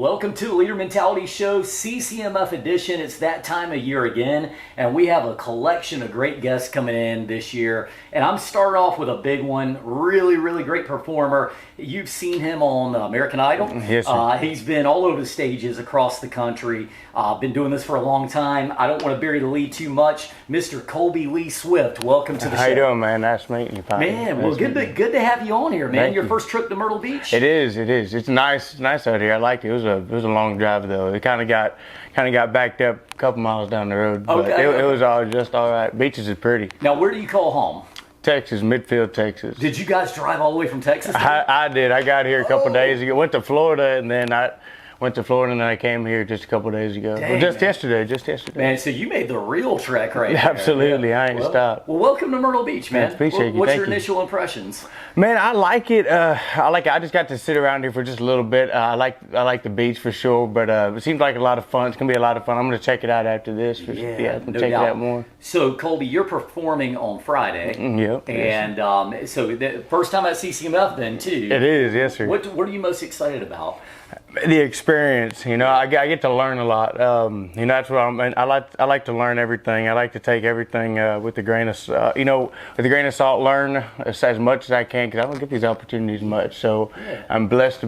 Welcome to Leader Mentality Show, CCMF edition. It's that time of year again, and we have a collection of great guests coming in this year. And I'm starting off with a big one, really great performer. You've seen him on American Idol. Yes, sir. He's been all over the stages across the country. Been doing this for a long time. I don't want to bury the lead too much. Mr. Colby Lee Swift, welcome to the show. How you doing, man? Nice meeting you, Patty. Man, well, good to have you on here, man. Thank Your you. first trip to Myrtle Beach? It is. It's nice out here. I like it. It was a long drive though. It kind of got backed up a couple miles down the road, but Okay. it was all right. Beaches is pretty. Now, where do you call home? Texas, Midfield, Texas. Did you guys drive all the way from Texas? I did. I got here a couple days ago. Went to Florida, and then I came here just a couple days ago. Dang, Well, just man. yesterday. Man, so you made the real trek right there. Absolutely, I ain't stopped. Well, welcome to Myrtle Beach, man. Appreciate you. What's Thank your you. initial impressions? Man, I like it. I just got to sit around here for just a little bit. I like the beach for sure, but it seems like a lot of fun. It's gonna be a lot of fun. I'm gonna check it out after this. I'm gonna no check it doubt. out more. So, Colby, you're performing on Friday. Yep. And so the first time at CCMF then, too. It is, yes, sir. What are you most excited about? The experience, I get to learn a lot. That's what I like to learn everything. I like to take everything with a grain of, salt. Learn as much as I can because I don't get these opportunities much. So I'm blessed to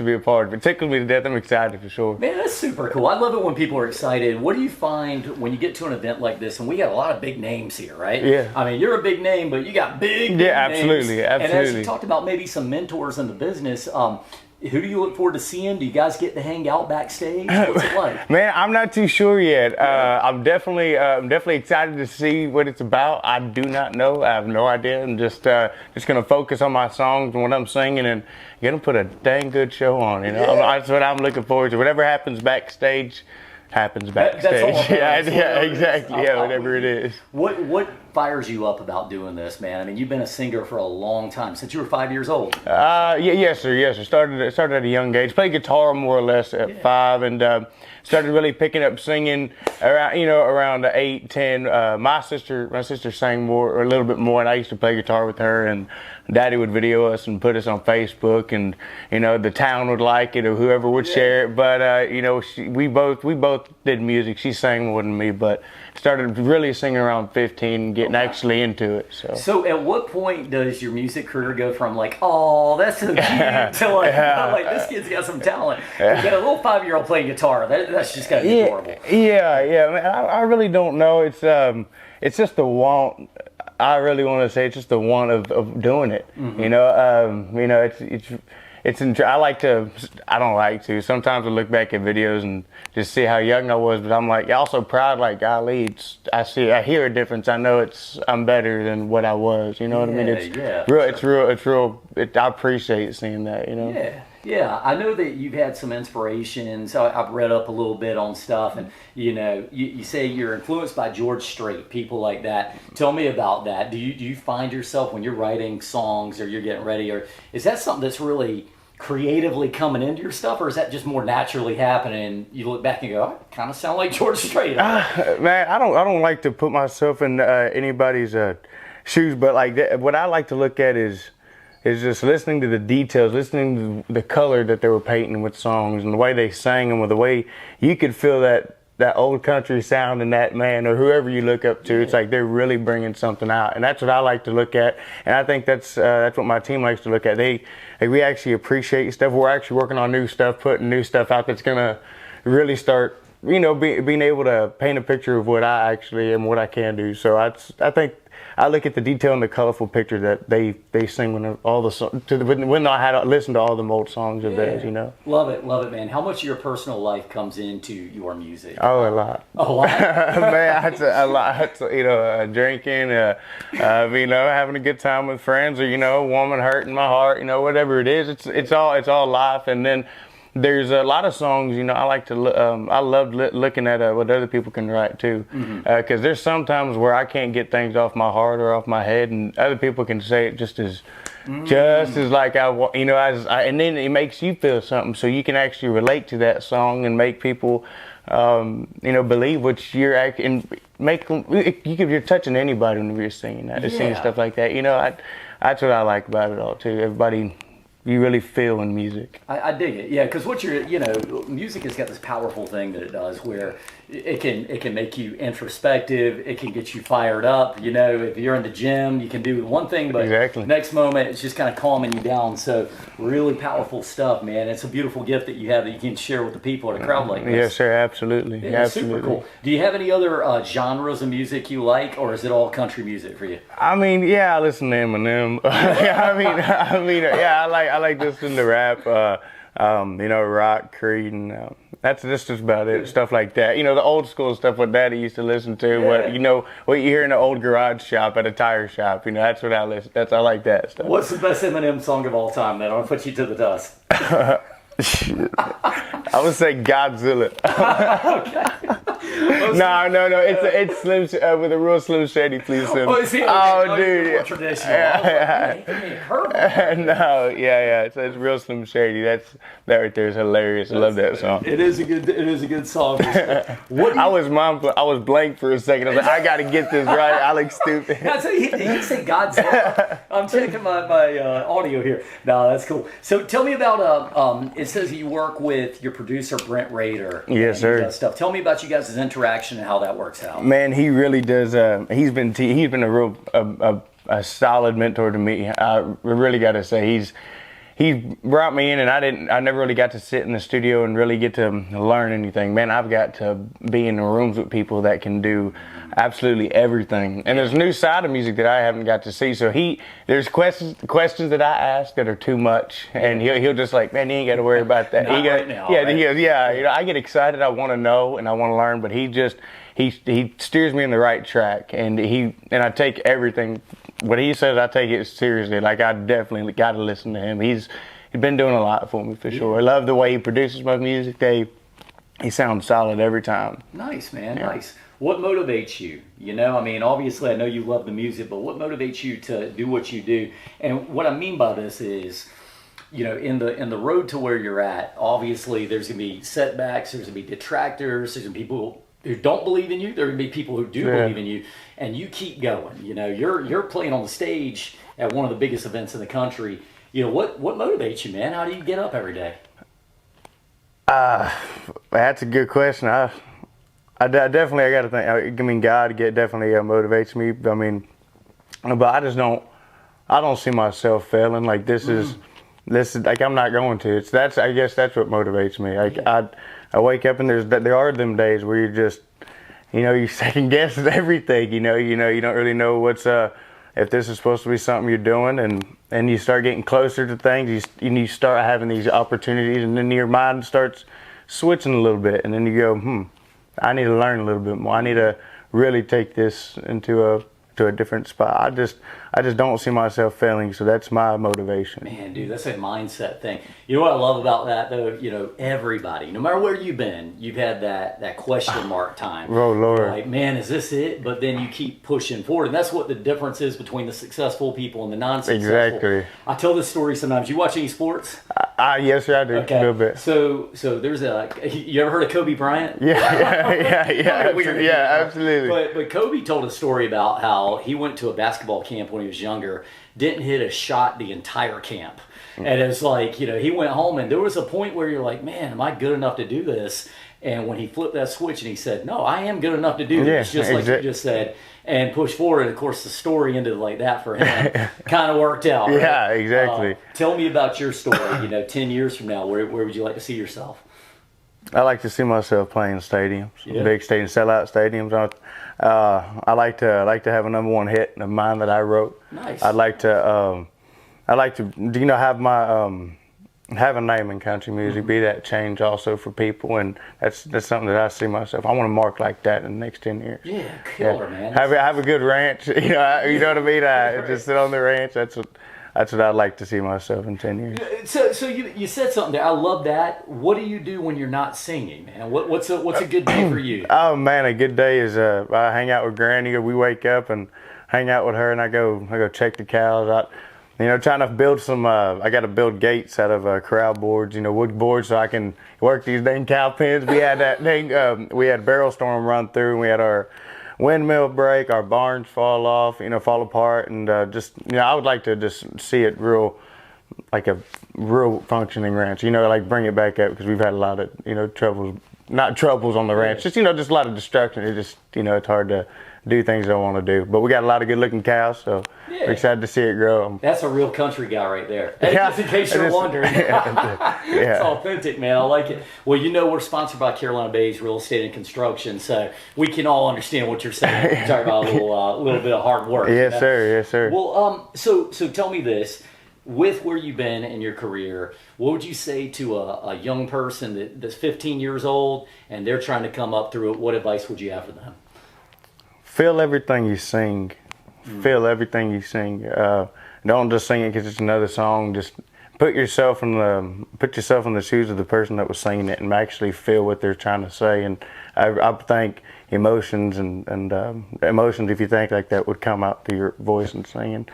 be a part of it. It tickles me to death. I'm excited for sure. Man, that's super cool. I love it when people are excited. What do you find when you get to an event like this? And we got a lot of big names here, right? Yeah. I mean, you're a big name, but you got big Yeah, names. absolutely. And as you talked about maybe some mentors in the business, who do you look forward to seeing? Do you guys get to hang out backstage? What's it like? Man, I'm not too sure yet. I'm definitely excited to see what it's about. I do not know. I have no idea. I'm just gonna focus on my songs and what I'm singing and gonna put a dang good show on. That's what I'm looking forward to. Whatever happens backstage. Happens backstage. That's all yeah, exactly. Yeah, whatever it is. What fires you up about doing this, man? I mean, you've been a singer for a long time, since you were 5 years old. Yes, sir. Started at a young age. Played guitar more or less at 5, and started really picking up singing around 8, 10. My sister sang more, or a little bit more, and I used to play guitar with her. And Daddy would video us and put us on Facebook, and the town would like it or whoever would share it. But we both did music. She sang more than me, but started really singing around 15, getting actually into it. So at what point does your music career go from like, oh, that's so cute, to like this kid's got some talent? You got a little 5-year-old playing guitar. That's just gotta be adorable. Yeah. Man, I really don't know. It's just the want. I really want to say it's just the want of doing it. Mm-hmm. I don't like to. Sometimes I look back at videos and just see how young I was, but I'm like also proud. Like, golly, I hear a difference. I know I'm better than what I was. You know what I mean? It's real. I appreciate seeing that. Yeah. I know that you've had some inspirations. I've read up a little bit on stuff, and you say you're influenced by George Strait, people like that. Tell me about that. Do you find yourself when you're writing songs or you're getting ready, or is that something that's really creatively coming into your stuff, or is that just more naturally happening and you look back and go, I kind of sound like George Strait? Man, I don't like to put myself in anybody's shoes, but like what I like to look at is just listening to the details, listening to the color that they were painting with songs and the way they sang them, or the way you could feel that old country sound in that man or whoever you look up to. It's like they're really bringing something out, and that's what I like to look at. And I think that's what my team likes to look at. We actually appreciate stuff. We're actually working on new stuff, putting new stuff out that's gonna really start, being able to paint a picture of what I actually am, what I can do. So I think I look at the detail and the colorful picture that they sing when I had listened to all the old songs of theirs. Love it, man. How much of your personal life comes into your music? Oh, a lot. A lot. Man, a lot. Drinking, having a good time with friends, or a woman hurting my heart, whatever it is. It's all life, and then. There's a lot of songs, I like to, I love looking at what other people can write too. Because there's sometimes where I can't get things off my heart or off my head, and other people can say it just as like and then it makes you feel something, so you can actually relate to that song and make people, believe what you're acting, you're touching anybody when you're singing that, singing stuff like that. That's what I like about it all too. Everybody you really feel in music. I dig it, yeah, because music has got this powerful thing that it does where it can make you introspective, it can get you fired up. If you're in the gym, you can do one thing, but Exactly. next moment it's just kind of calming you down. So really powerful stuff, man. It's a beautiful gift that you have that you can share with the people at a crowd like this. Yes, sir, absolutely. Yeah, Absolutely. super cool. Do you have any other genres of music you like, or is it all country music for you? I mean, yeah, I listen to Eminem. Yeah, I like listening to rap, rock, Creed, and that's just about it. Stuff like that. The old school stuff what Daddy used to listen to. Yeah. What you hear in an old garage shop at a tire shop. That's what I listen. I like that stuff. What's the best Eminem song of all time? Then I'll put you to the dust. I would say Godzilla. Okay. No. It's Slim with a real Slim Shady, please, Slim. Dude. Yeah. Traditional. Yeah. Give me a curveball. No, yeah. It's real Slim Shady. That right there is hilarious. I love that song. It is a good song. I was blank for a second. I was like, I got to get this right. I look stupid. Now, so he said Godzilla. I'm checking my audio here. No, that's cool. So tell me about it says you work with your producer Brent Rader. Yes, sir. Does stuff. Tell me about you guys' interaction and how that works out. Man, he really does. He's been a real a solid mentor to me. I really got to say he brought me in, and I never really got to sit in the studio and really get to learn anything. Man, I've got to be in the rooms with people that can do absolutely everything. And there's a new side of music that I haven't got to see. So there's questions that I ask that are too much, and he'll just like, man, you ain't got to worry about that. Not right now, yeah, right? he goes, yeah. I get excited. I want to know and I want to learn, but he steers me in the right track, and I take everything. What he says, I take it seriously. Like, I definitely got to listen to him. He's been doing a lot for me, for sure. I love the way he produces my music. He sounds solid every time. Nice, man. Yeah. Nice. What motivates you? Obviously, I know you love the music, but what motivates you to do what you do? And what I mean by this is, in the road to where you're at, obviously, there's going to be setbacks, there's going to be detractors, there's going to be people who don't believe in you, there are going to be people who do believe in you, and you keep going. You're playing on the stage at one of the biggest events in the country. What motivates you, man? How do you get up every day? That's a good question. I definitely got to think. God definitely motivates me. But I don't see myself failing. Like, this is like, I'm not going to. I guess that's what motivates me. Like, I wake up and there are them days where you're just, you second guess everything. You don't really know what's if this is supposed to be something you're doing, and you start getting closer to things. You start having these opportunities, and then your mind starts switching a little bit, and then you go, I need to learn a little bit more. I need to really take this into a different spot. I just don't see myself failing, so that's my motivation. Man, dude, that's a mindset thing. You know what I love about that, though? Everybody, no matter where you've been, you've had that question mark time. Oh, Lord. You're like, man, is this it? But then you keep pushing forward, and that's what the difference is between the successful people and the non-successful. Exactly. I tell this story sometimes. You watch any sports? Yes, sir, I do. Okay. A little bit. So there's you ever heard of Kobe Bryant? Yeah, absolutely. But Kobe told a story about how he went to a basketball camp when he was younger, didn't hit a shot the entire camp. And it's like, he went home, and there was a point where you're like, man, am I good enough to do this? And when he flipped that switch and he said, no, I am good enough to do this, just like you just said, and push forward. And of course, the story ended like that for him. Kind of worked out. Right? Yeah, exactly. Tell me about your story. 10 years from now, where would you like to see yourself? I like to see myself playing stadiums, big stadiums, sellout stadiums. I like to have a number one hit of mine that I wrote. Nice. I'd like to have a name in country music, be that change also for people, and that's something that I see myself. I want to mark like that in the next 10 years. Yeah, killer, man. Have a good ranch. You know what I mean. Just sit on the ranch. That's what I'd like to see myself in 10 years. So you said something there. I love that. What do you do when you're not singing, man? What's a good day for you? Oh man, a good day is I hang out with Granny. We wake up and hang out with her, and I go check the cows out. Trying to build some. I got to build gates out of corral boards, wood boards, so I can work these dang cow pens. We had that thing. We had barrel storm run through, and we had our windmill break, our barns fall off, fall apart, and I would like to just see it real like a real functioning ranch. Like bring it back up because we've had a lot of troubles, not troubles on the ranch, just just a lot of destruction. It just it's hard to do things I want to do. But we got a lot of good looking cows, so we're excited to see it grow. That's a real country guy right there. Just in case you're wondering. It's authentic, man. I like it. Well, we're sponsored by Carolina Bays Real Estate and Construction, so we can all understand what you're saying. You're talking about a little bit of hard work. Yes, sir. Yes, sir. Well, so tell me this. With where you've been in your career, what would you say to a young person that's 15 years old and they're trying to come up through it? What advice would you have for them? Feel everything you sing. Feel everything you sing. Don't just sing it because it's another song. Just put yourself in the shoes of the person that was singing it and actually feel what they're trying to say. And I think emotions and emotions, if you think like that, would come out through your voice and singing.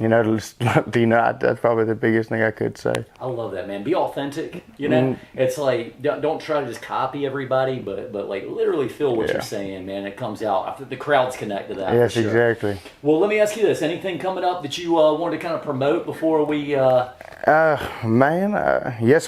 That's probably the biggest thing I could say. I love that, man. Be authentic. It's like don't try to just copy everybody, but like literally feel what you're saying, man. It comes out. The crowds connect to that. Yes, for sure. exactly. Well, let me ask you this: anything coming up that you wanted to kind of promote before we? So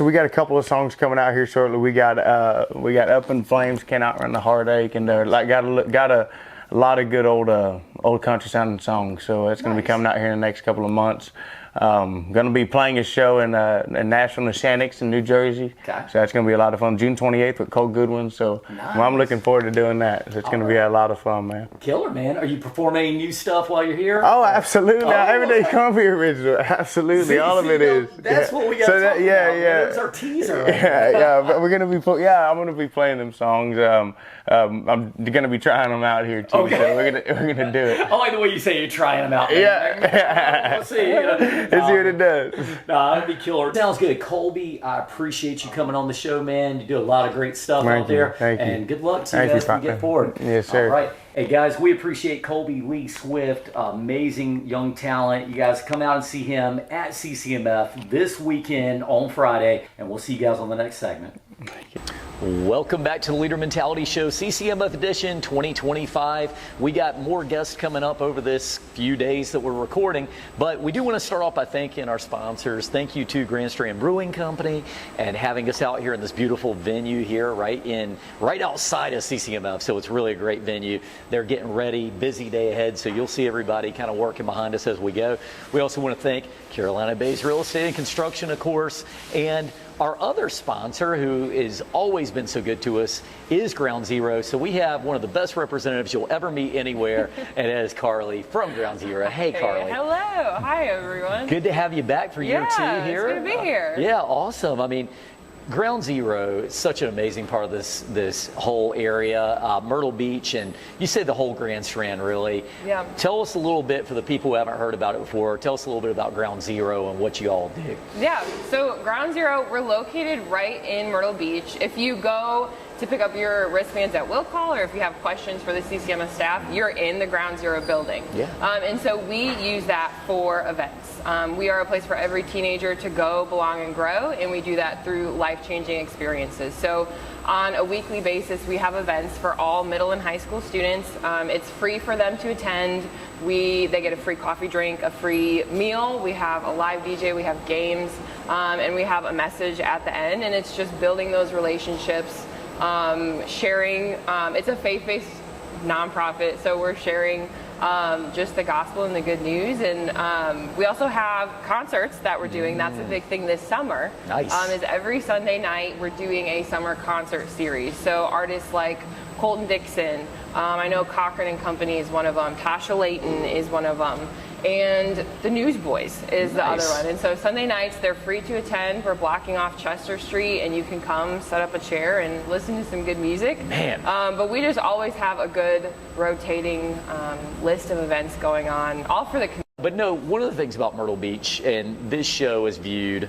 we got a couple of songs coming out here shortly. We got Up in Flames, Cannot Run the Heartache, and got a lot of good old country sounding songs. So it's going to be coming out here in the next couple of months. Going to be playing a show in Nashville, Neshannock in New Jersey. Okay. So that's going to be a lot of fun. June 28th with Cole Goodwin. So I'm looking forward to doing that. So it's going to be a lot of fun, man. Killer, man. Are you performing any new stuff while you're here? Oh, absolutely. Everything Comfy original. Absolutely. All of it is. That's what we got to talk about. There's our teaser. But we're going to be I'm going to be playing them songs. I'm going to be trying them out here too. Okay. So we're gonna do it. I like the way you say you're trying them out. Man. Yeah. Let's see. Let's see what it does. That'd be killer. Sounds good. Colby, I appreciate you coming on the show, man. You do a lot of great stuff out there. Thank you. And good luck to you guys as we get forward. Yes, sir. All right. Hey, guys, we appreciate Colby Lee Swift. Amazing young talent. You guys come out and see him at CCMF this weekend on Friday, and we'll see you guys on the next segment. Welcome back to the Leader Mentality Show, CCMF Edition 2025. We got more guests coming up over this few days that we're recording, but we do want to start off by thanking our sponsors. Thank you to Grand Strand Brewing Company and having us out here in this beautiful venue here right outside of CCMF. So it's really a great venue. They're getting ready, busy day ahead, so you'll see everybody kind of working behind us as we go. We also want to thank Carolina Bays Real Estate and Construction, of course, and our other sponsor, who has always been so good to us, is Ground Zero. So we have one of the best representatives you'll ever meet anywhere, and it is Carly from Ground Zero. Hey, Carly. Hello. Hi, everyone. Good to have you back for year 2 here. It's good to be here. Yeah, awesome. I mean, Ground Zero is such an amazing part of this whole area, Myrtle Beach, and you say the whole Grand Strand, really. Yeah. Tell us a little bit, for the people who haven't heard about it before, tell us a little bit about Ground Zero and what you all do. Yeah, so Ground Zero, we're located right in Myrtle Beach. If you go to pick up your wristbands at Will Call, or if you have questions for the CCMS staff, you're in the Ground Zero building. Yeah. And so we use that for events. We are a place for every teenager to go, belong, and grow, and we do that through life-changing experiences. So on a weekly basis, we have events for all middle and high school students. It's free for them to attend. They get a free coffee drink, a free meal. We have a live DJ, we have games, and we have a message at the end, and it's just building those relationships. Sharing, it's a faith-based nonprofit, so we're sharing just the gospel and the good news, and we also have concerts that we're doing. That's a big thing this summer. Nice. Is every Sunday night we're doing a summer concert series. So artists like Colton Dixon, I know Cochran and Company is one of them, Tasha Layton is one of them, and the Newsboys is the other one. And so Sunday nights, they're free to attend. We're blocking off Chester Street, and you can come set up a chair and listen to some good music. Man. But we just always have a good rotating list of events going on, all for the community. But no, one of the things about Myrtle Beach, and this show is viewed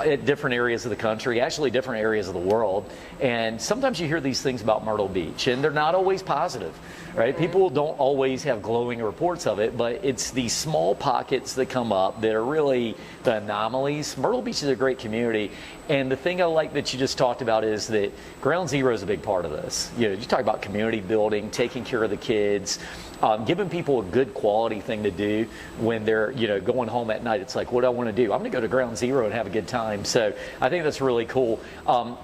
at different areas of the country, actually different areas of the world. And sometimes you hear these things about Myrtle Beach, and they're not always positive, right? People don't always have glowing reports of it, but it's these small pockets that come up that are really the anomalies. Myrtle Beach is a great community. And the thing I like that you just talked about is that Ground Zero is a big part of this. You know, you talk about community building, taking care of the kids, giving people a good quality thing to do when they're, you know, going home at night. It's like, what do I want to do? I'm going to go to Ground Zero and have a good time. So I think that's really cool.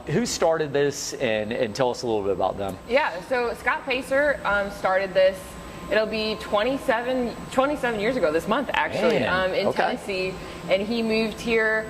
Who started this, and tell us a little bit about them? Yeah, so Scott Pacer started this. It'll be 27 years ago this month, actually, in Tennessee. And he moved here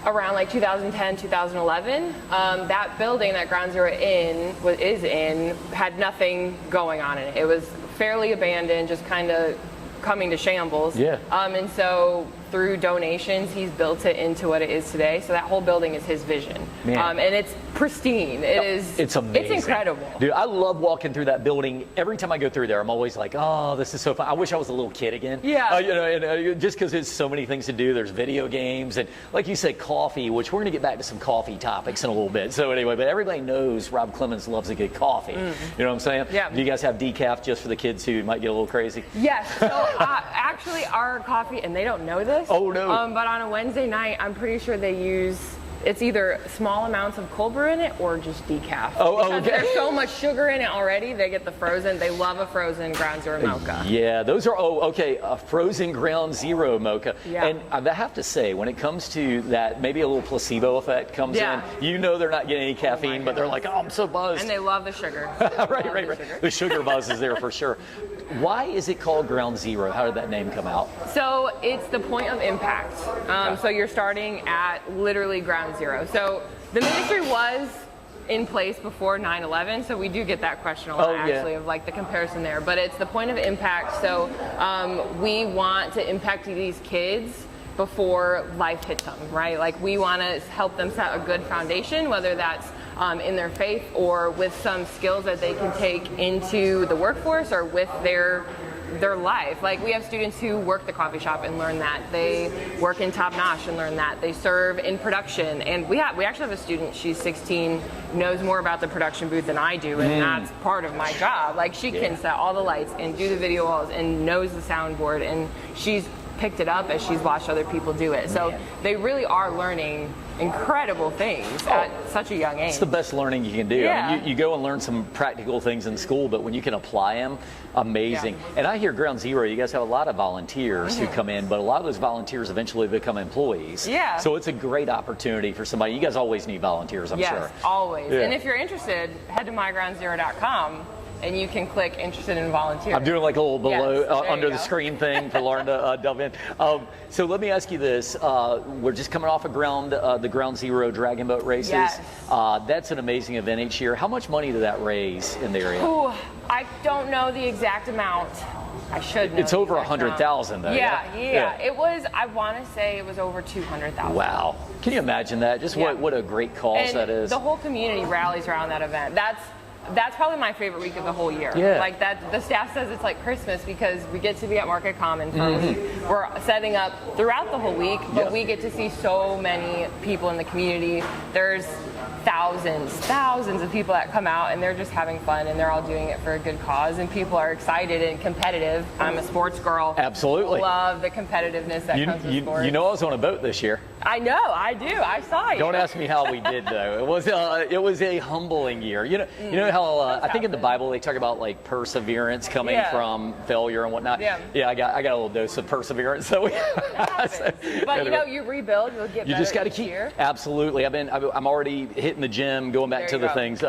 around like 2010, 2011. That building that Ground Zero is in had nothing going on in it. It was fairly abandoned, just kind of coming to shambles. Yeah. And so through donations, he's built it into what it is today. So that whole building is his vision. And it's pristine. It's amazing. It's incredible. Dude, I love walking through that building. Every time I go through there, I'm always like, oh, this is so fun. I wish I was a little kid again. Yeah. You know, and just because there's so many things to do. There's video games, and like you said, coffee, which we're going to get back to some coffee topics in a little bit. So anyway, but everybody knows Rob Clemens loves a good coffee. You know what I'm saying? Yeah. Do you guys have decaf just for the kids who might get a little crazy? Yes. So actually, our coffee, and they don't know this. Oh, no. But on a Wednesday night, I'm pretty sure they use, it's either small amounts of cold brew in it or just decaf. Oh, okay. There's so much sugar in it already. They get the frozen. They love a frozen Ground Zero mocha. Yeah, those are, a frozen Ground Zero mocha. Yeah. And I have to say, when it comes to that, maybe a little placebo effect comes in. You know they're not getting any caffeine, but they're like, oh, I'm so buzzed. And they love the sugar. Right. The sugar buzz is there for sure. Why is it called Ground Zero? How did that name come out? So it's the point of impact. So you're starting at literally ground zero. So the ministry was in place before 9/11, so we do get that question a lot actually of like the comparison there. But it's the point of impact. So we want to impact these kids before life hits them, right? Like we want to help them set a good foundation, whether that's in their faith or with some skills that they can take into the workforce or with their life. Like we have students who work the coffee shop and learn that. They work in Top Notch and learn that. They serve in production. And we actually have a student, she's 16, knows more about the production booth than I do, and that's part of my job. Like she can set all the lights and do the video walls and knows the soundboard, and she's picked it up as she's watched other people do it. So they really are learning incredible things at such a young age. It's the best learning you can do. Yeah. I mean, you go and learn some practical things in school, but when you can apply them, amazing. Yeah. And I hear Ground Zero, you guys have a lot of volunteers who come in, but a lot of those volunteers eventually become employees. Yeah. So it's a great opportunity for somebody. You guys always need volunteers, I'm sure. Yes, always. Yeah. And if you're interested, head to mygroundzero.com and you can click interested in volunteering. I'm doing like a little below under the go. screen thing for Lauren to delve in. So let me ask you this: we're just coming off of the Ground Zero Dragon Boat races. Yes. That's an amazing event each year. How much money did that raise in the area? Ooh, I don't know the exact amount. I should know. It's over 100,000 though. Yeah. It was. I want to say it was over 200,000. Wow. Can you imagine that? Just what a great cause and that is. The whole community rallies around that event. That's probably my favorite week of the whole year. Yeah. Like that, the staff says it's like Christmas because we get to be at Market Common for a week. We're setting up throughout the whole week, but we get to see so many people in the community. There's thousands of people that come out and they're just having fun and they're all doing it for a good cause, and people are excited and competitive. I'm a sports girl. Absolutely. Love the competitiveness that comes with sports. You know I was on a boat this year. I know, I do. I saw you. Don't ask me how we did though. It was a humbling year. You know how I think in the Bible they talk about like perseverance coming from failure and whatnot. Yeah. I got a little dose of perseverance. So but you rebuild. You'll get better. You just got to keep. Year. Absolutely. I'm already hitting the gym, going back to the things.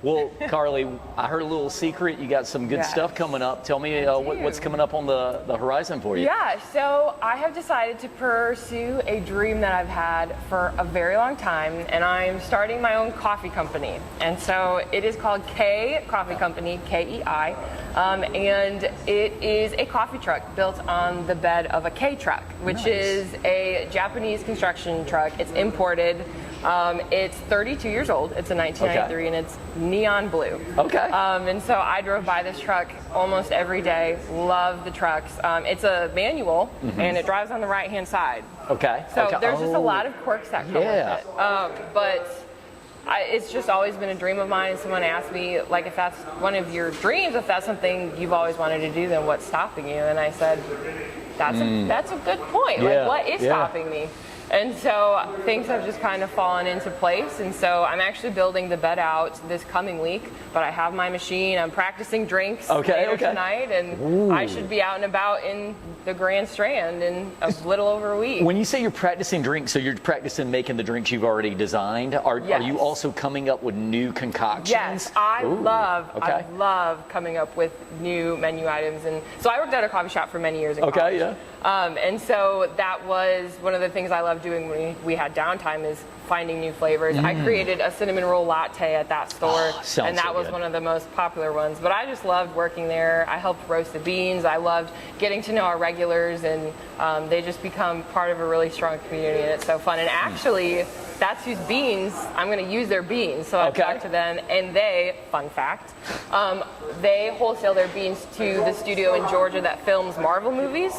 Well, Carly, I heard a little secret. You got some good stuff coming up. Tell me what's coming up on the horizon for you. Yeah. So I have decided to pursue a dream that I've had for a very long time, and I'm starting my own coffee company. And so it is called KEI Coffee Company, KEI. and it is a coffee truck built on the bed of a K truck, which is a Japanese construction truck. It's imported. It's 32 years old. It's a 1993, and it's neon blue. Okay. And so I drove by this truck almost every day. Love the trucks. It's a manual, and it drives on the right-hand side. Okay. So there's just a lot of quirks that come with it. But it's just always been a dream of mine. Someone asked me, like, if that's one of your dreams, if that's something you've always wanted to do, then what's stopping you? And I said, that's a good point. Like, what is stopping me? And so things have just kind of fallen into place. And so I'm actually building the bed out this coming week, but I have my machine. I'm practicing drinks later tonight, and I should be out and about in the Grand Strand in a little over a week. When you say you're practicing drinks, so you're practicing making the drinks you've already designed. Are you also coming up with new concoctions? Yes, I love coming up with new menu items. And so I worked at a coffee shop for many years in college. And so that was one of the things I loved doing when we had downtime, is finding new flavors. I created a cinnamon roll latte at that store, and that was one of the most popular ones. But I just loved working there. I helped roast the beans. I loved getting to know our regulars, and they just become part of a really strong community, and it's so fun. And actually, that's whose beans, I'm going to use their beans. So I talked to them, and they, fun fact, they wholesale their beans to the studio in Georgia that films Marvel movies.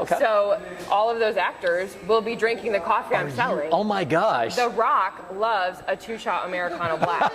So all of those actors will be drinking the coffee I'm selling. Oh my gosh. The Rock loves a 2-shot Americano Black.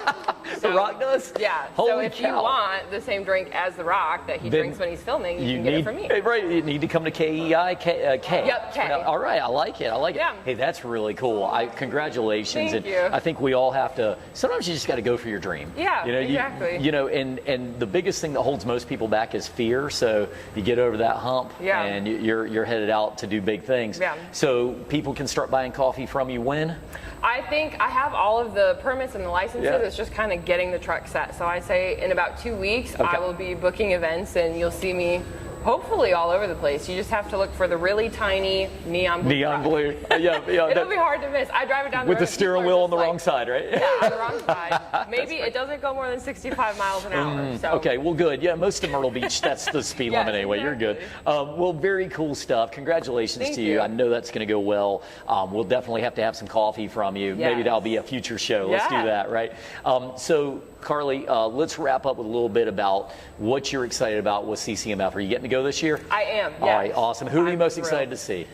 The Rock does? Yeah. Holy so if cow. you want the same drink as The Rock that he drinks when he's filming, you can get it from me. Right, you need to come to KEI. K. Yep, K. All right, I like it. Yeah. Hey, that's really cool. Congratulations. Thank you. I think we all have to, sometimes you just got to go for your dream. Yeah, exactly. And the biggest thing that holds most people back is fear. So you get over that hump, and you're headed out to do big things. Yeah. So people can start buying coffee from you when? I think I have all of the permits and the licenses. It's just kind of getting the truck set. So I'd say in about 2 weeks, I will be booking events, and you'll see me hopefully all over the place. You just have to look for the really tiny neon blue. Neon blue. It'll be hard to miss. I drive it down the road. With the steering wheel on the wrong side, right? Yeah, on the wrong side. Maybe it doesn't go more than 65 miles an hour. So. Okay, well, good. Yeah, most of Myrtle Beach, that's the speed limit anyway. Exactly. You're good. Well, very cool stuff. Congratulations Thank to you. you. I know that's going to go well. We'll definitely have to have some coffee from you. Yes. Maybe that'll be a future show. Let's do that, right? So, Carly, let's wrap up with a little bit about what you're excited about with CCMF. Are you getting to go this year? I am, yes. All right, awesome. Who are you most excited to see?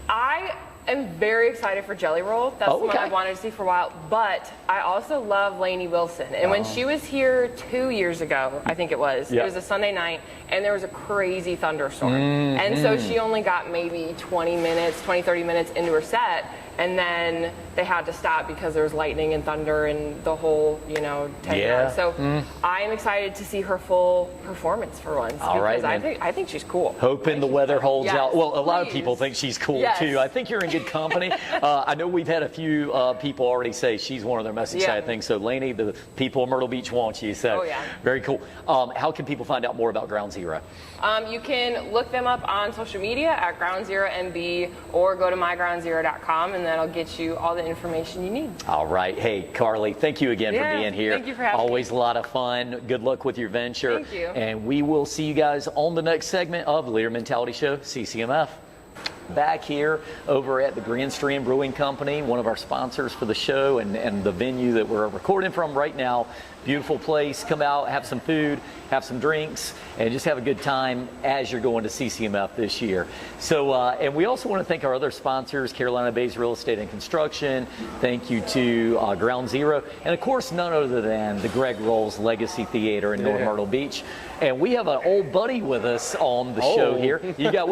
I am very excited for Jelly Roll. That's the one I've wanted to see for a while. But I also love Lainey Wilson. And when she was here 2 years ago, I think it was a Sunday night, and there was a crazy thunderstorm. And so she only got maybe 30 minutes into her set. And then they had to stop because there was lightning and thunder and the whole, 10 yards. So I am excited to see her full performance for once. Because I think she's cool. Hoping the weather holds out. Well, a lot of people think she's cool too. I think you're in good company. I know we've had a few people already say she's one of their most exciting things. So Lainey, the people of Myrtle Beach want you. So very cool. How can people find out more about Ground Zero? You can look them up on social media at Ground Zero MB, or go to mygroundzero.com, and that'll get you all the information you need. All right. Hey, Carly, thank you again for being here. Thank you for having me. Always a lot of fun. Good luck with your venture. Thank you. And we will see you guys on the next segment of Leader Mentality Show, CCMF. Back here over at the Grand Strand Brewing Company, one of our sponsors for the show and the venue that we're recording from right now. Beautiful place. Come out, have some food, have some drinks, and just have a good time as you're going to CCMF this year. So, and we also want to thank our other sponsors, Carolina Bays Real Estate and Construction. Thank you to Ground Zero. And of course, none other than the Greg Rolls Legacy Theater in North Myrtle Beach. And we have an old buddy with us on the show here. You got,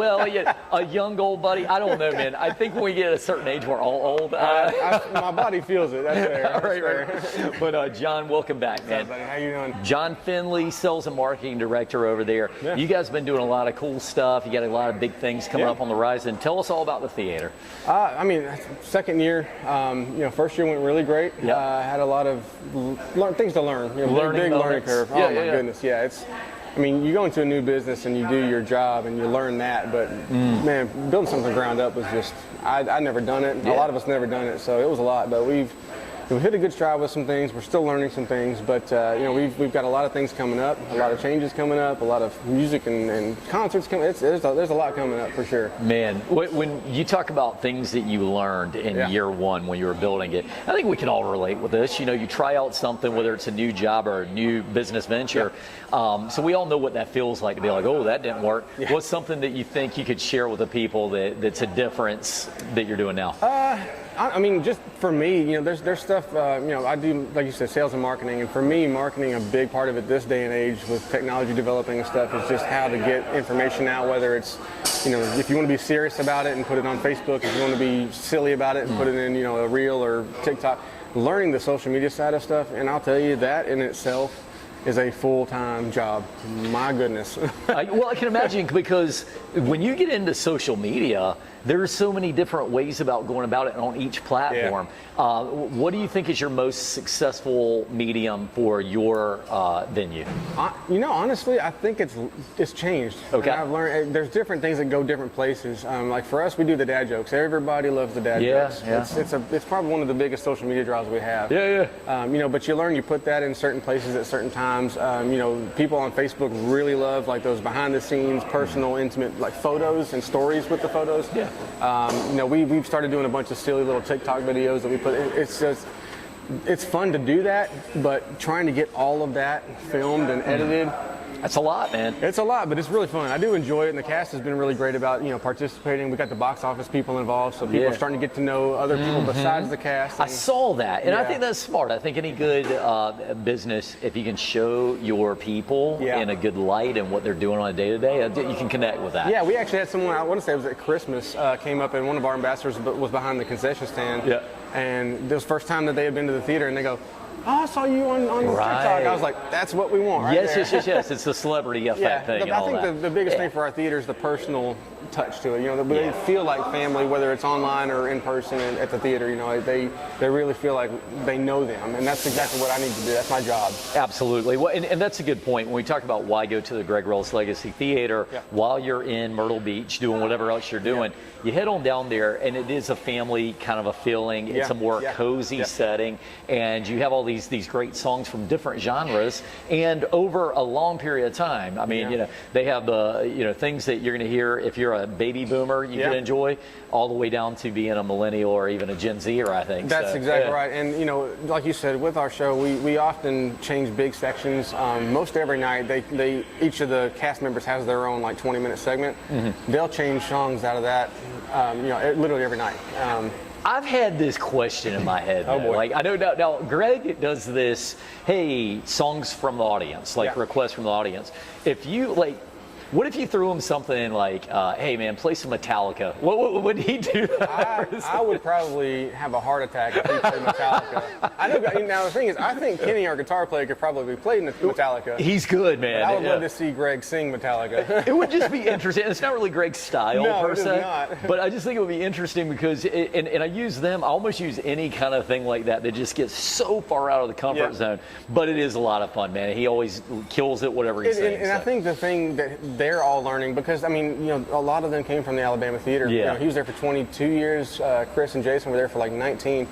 a young old buddy. I don't know, man. I think when we get a certain age, we're all old. My body feels it. That's fair. Right. But John, welcome back, man. What's up, buddy? How you doing? John Finley, Sales and Marketing Director over there. Yeah. You guys have been doing a lot of cool stuff. You got a lot of big things coming up on the horizon. Tell us all about the theater. Second year. First year went really great. Had a lot of things to learn. Big learning curve. Oh my goodness, you go into a new business and you do your job and you learn that, but man, building something from the ground up was just, I'd never done it. A lot of us never done it, so it was a lot, but we've we've hit a good stride with some things. We're still learning some things, but you know, we've got a lot of things coming up, a lot of changes coming up, a lot of music and concerts coming. There's a lot coming up for sure. Man, when you talk about things that you learned in year one when you were building it, I think we can all relate with this. You know, you try out something, whether it's a new job or a new business venture. So we all know what that feels like to be like, oh, that didn't work. What's something that you think you could share with the people that's a difference that you're doing now? I mean, just for me, you know, there's stuff, you know, I do, like you said, sales and marketing. And for me, marketing, a big part of it this day and age with technology developing and stuff is just how to get information out, whether it's, you know, if you want to be serious about it and put it on Facebook, if you want to be silly about it and put it in, you know, a reel or TikTok, learning the social media side of stuff. And I'll tell you, that in itself is a full-time job. My goodness. Well, I can imagine, because when you get into social media, there's so many different ways about going about it on each platform. What do you think is your most successful medium for your venue? You know, honestly, I think it's changed. Okay. And I've learned there's different things that go different places. Like for us, we do the dad jokes. Everybody loves the dad jokes. It's probably one of the biggest social media draws we have. You know, but you learn, you put that in certain places at certain times. You know, people on Facebook really love like those behind the scenes, personal, intimate, like photos and stories with the photos. You know, we've started doing a bunch of silly little TikTok videos that we put. It's fun to do that, but trying to get all of that filmed and edited. That's a lot, man. It's a lot, but it's really fun. I do enjoy it, and the cast has been really great about, you know, participating. We got the box office people involved, so people are starting to get to know other people besides the cast. I saw that, and I think that's smart. I think any good business, if you can show your people in a good light and what they're doing on a day-to-day, you can connect with that. Yeah, we actually had someone, I want to say it was at Christmas, came up, and one of our ambassadors was behind the concession stand. And this was the first time that they had been to the theater, and they go, oh, I saw you on TikTok. I was like, that's what we want, right? Yes. It's the celebrity effect thing. I think the biggest thing for our theater is the personal touch to it. You know, they feel like family, whether it's online or in person at the theater. You know, they really feel like they know them, and that's exactly what I need to do. That's my job. Absolutely. Well, and that's a good point. When we talk about why go to the Greg Rose Legacy Theater while you're in Myrtle Beach doing whatever else you're doing, you head on down there, and it is a family kind of a feeling. It's a more cozy setting, and you have all these great songs from different genres, and over a long period of time. I mean, you know, they have the things that you're going to hear if you're a baby boomer, you can enjoy, all the way down to being a millennial or even a Gen Zer, I think. That's exactly right. And you know, like you said, with our show, we often change big sections. Most every night, they each of the cast members has their own like 20-minute segment. They'll change songs out of that, you know, literally every night. I've had this question in my head. Oh, boy. Like, I know now Greg does this, hey, songs from the audience, like requests from the audience. If you, like, what if you threw him something like, hey, man, play some Metallica? What would he do? I would probably have a heart attack if he played Metallica. I know. Now, the thing is, I think Kenny, our guitar player, could probably play Metallica. He's good, man. But I would love to see Greg sing Metallica. It would just be interesting. It's not really Greg's style, per se. Not. But I just think it would be interesting because, and I use them, I almost use any kind of thing like that just gets so far out of the comfort zone. But it is a lot of fun, man. He always kills it, whatever he sings. And I think the thing that they're all learning, because I mean, you know, a lot of them came from the Alabama Theater. You know, he was there for 22 years. Chris and Jason were there for like 19.